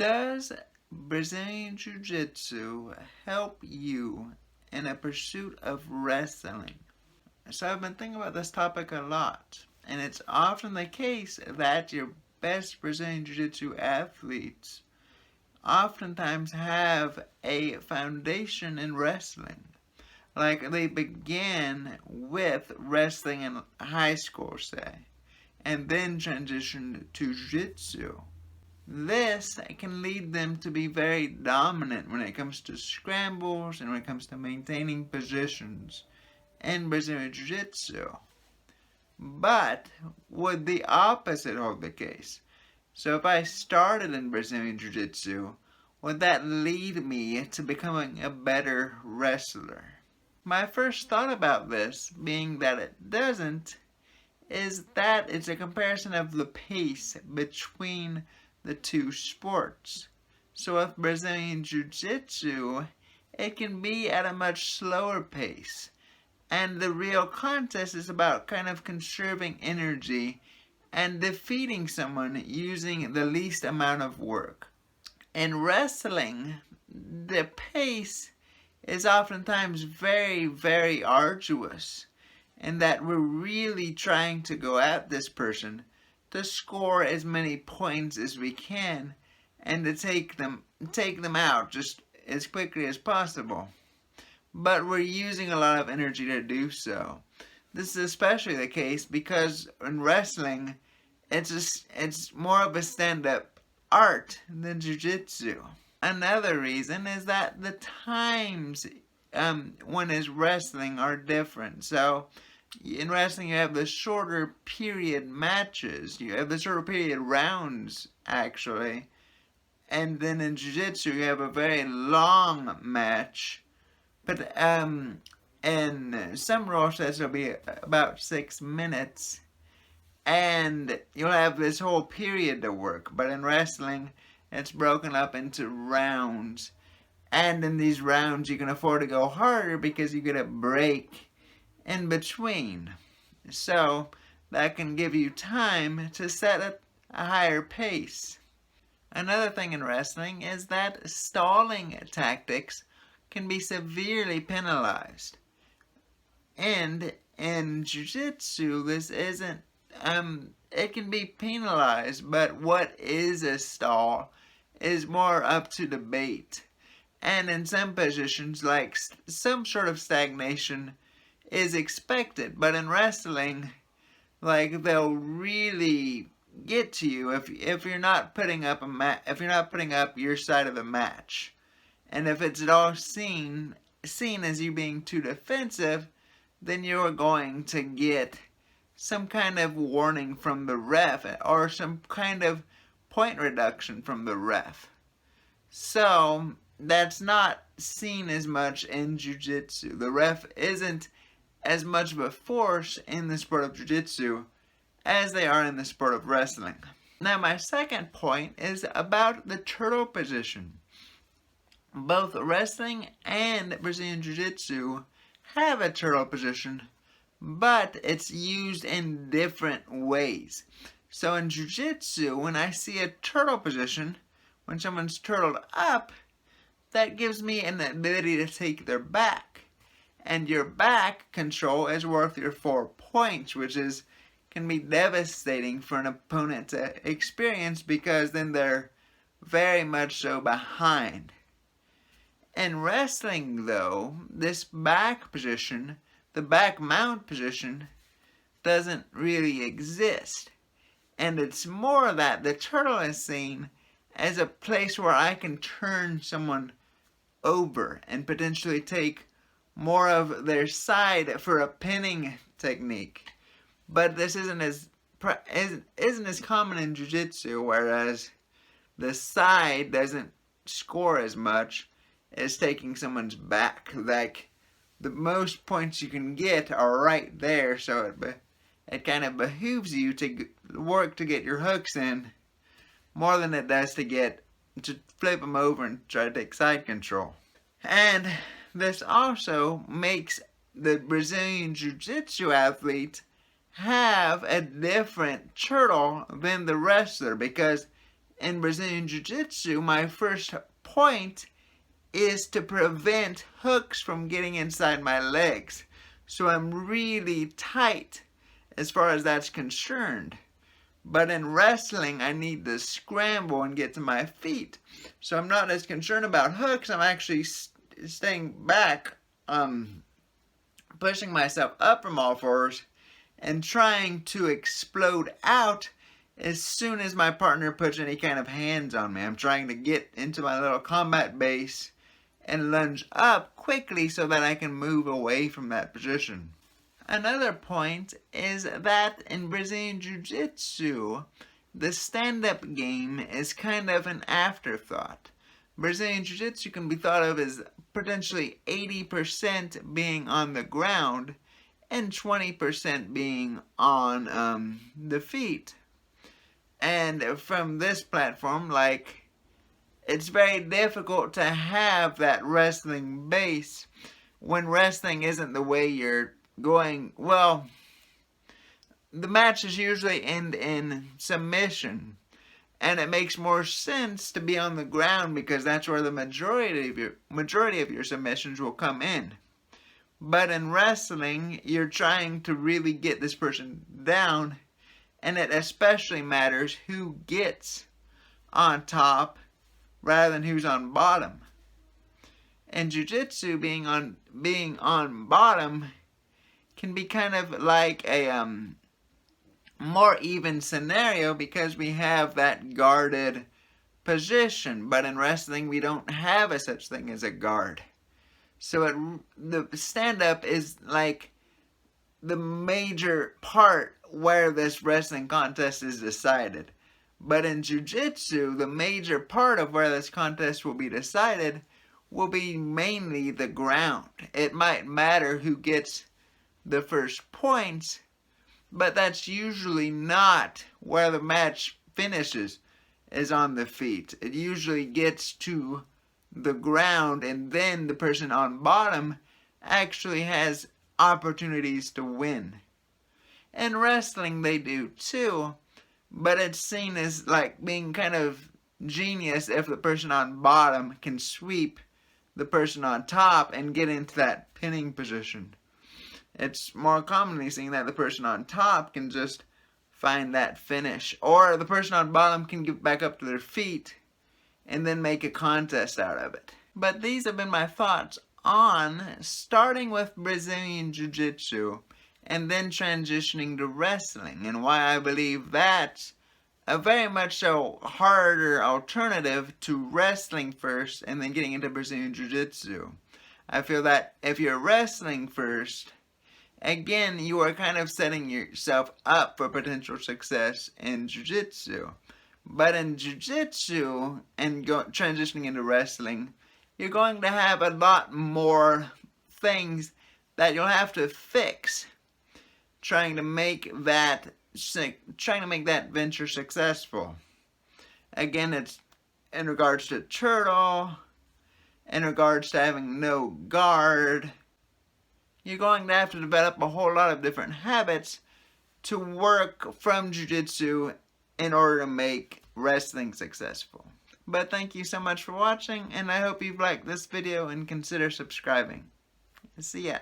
Does Brazilian Jiu-Jitsu help you in a pursuit of wrestling? So I've been thinking about this topic a lot, and it's often the case that your best Brazilian Jiu-Jitsu athletes oftentimes have a foundation in wrestling. Like they began with wrestling in high school, say, and then transitioned to Jiu-Jitsu. This can lead them to be very dominant when it comes to scrambles and when it comes to maintaining positions in Brazilian Jiu-Jitsu. But would the opposite hold the case? So if I started in Brazilian Jiu-Jitsu, would that lead me to becoming a better wrestler? My first thought about this, being that it doesn't, is that it's a comparison of the pace between the two sports. So with Brazilian Jiu-Jitsu, it can be at a much slower pace. And the real contest is about kind of conserving energy and defeating someone using the least amount of work. In wrestling, the pace is oftentimes very, very arduous, in that we're really trying to go at this person to score as many points as we can and to take them out just as quickly as possible. But we're using a lot of energy to do so. This is especially the case because in wrestling, it's more of a stand-up art than jiu-jitsu. Another reason is that the times when is wrestling are different. So in wrestling, you have the shorter period matches. You have the shorter period rounds, actually. And then in Jiu-Jitsu, you have a very long match. But in some rule sets, it'll be about 6 minutes. And you'll have this whole period to work. But in wrestling, it's broken up into rounds. And in these rounds, you can afford to go harder because you get a break in between. So that can give you time to set a higher pace. Another thing in wrestling is that stalling tactics can be severely penalized. And in Jiu-Jitsu, this isn't, it can be penalized, but what is a stall is more up to debate. And in some positions, like some sort of stagnation is expected, but in wrestling, like they'll really get to you if you're not putting up if you're not putting up your side of the match, and if it's at all seen as you being too defensive, then you're going to get some kind of warning from the ref or some kind of point reduction from the ref. So that's not seen as much in Jiu-Jitsu. The ref isn't as much of a force in the sport of Jiu-Jitsu as they are in the sport of wrestling. Now my second point is about the turtle position. Both wrestling and Brazilian Jiu-Jitsu have a turtle position, but it's used in different ways. So in Jiu-Jitsu, when I see a turtle position, when someone's turtled up, that gives me an ability to take their back. And your back control is worth your 4 points, which can be devastating for an opponent to experience because then they're very much so behind. In wrestling, though, this back position, the back mount position, doesn't really exist. And it's more that the turtle is seen as a place where I can turn someone over and potentially take more of their side for a pinning technique. But this isn't as common in Jiu-Jitsu, whereas the side doesn't score as much as taking someone's back. Like, the most points you can get are right there, so it kind of behooves you to work to get your hooks in more than it does to flip them over and try to take side control. And this also makes the Brazilian Jiu-Jitsu athlete have a different turtle than the wrestler, because in Brazilian Jiu-Jitsu, my first point is to prevent hooks from getting inside my legs. So I'm really tight as far as that's concerned. But in wrestling, I need to scramble and get to my feet. So I'm not as concerned about hooks. I'm actually staying back, pushing myself up from all fours and trying to explode out as soon as my partner puts any kind of hands on me. I'm trying to get into my little combat base and lunge up quickly so that I can move away from that position. Another point is that in Brazilian Jiu-Jitsu, the stand-up game is kind of an afterthought. Brazilian Jiu-Jitsu can be thought of as potentially 80% being on the ground and 20% being on the feet. And from this platform, it's very difficult to have that wrestling base when wrestling isn't the way you're going. Well, the matches usually end in submission, and it makes more sense to be on the ground because that's where the majority of your submissions will come in. But in wrestling, you're trying to really get this person down, and it especially matters who gets on top rather than who's on bottom. And Jiu-Jitsu being on bottom can be kind of like a more even scenario because we have that guarded position. But in wrestling, we don't have a such thing as a guard. So the stand-up is like the major part where this wrestling contest is decided. But in Jiu-Jitsu, the major part of where this contest will be decided will be mainly the ground. It might matter who gets the first points, but that's usually not where the match finishes, is on the feet. It usually gets to the ground, and then the person on bottom actually has opportunities to win. In wrestling, they do too, but it's seen as like being kind of genius if the person on bottom can sweep the person on top and get into that pinning position. It's more commonly seen that the person on top can just find that finish, or the person on bottom can get back up to their feet and then make a contest out of it. But these have been my thoughts on starting with Brazilian Jiu-Jitsu and then transitioning to wrestling, and why I believe that's a very much so harder alternative to wrestling first and then getting into Brazilian Jiu-Jitsu. I feel that if you're wrestling first, again, you are kind of setting yourself up for potential success in Jiu-Jitsu. But in Jiu-Jitsu and transitioning into wrestling, you're going to have a lot more things that you'll have to fix trying to make that venture successful. Again, it's in regards to turtle, in regards to having no guard. You're going to have to develop a whole lot of different habits to work from Jiu-Jitsu in order to make wrestling successful. But thank you so much for watching, and I hope you've liked this video and consider subscribing. See ya.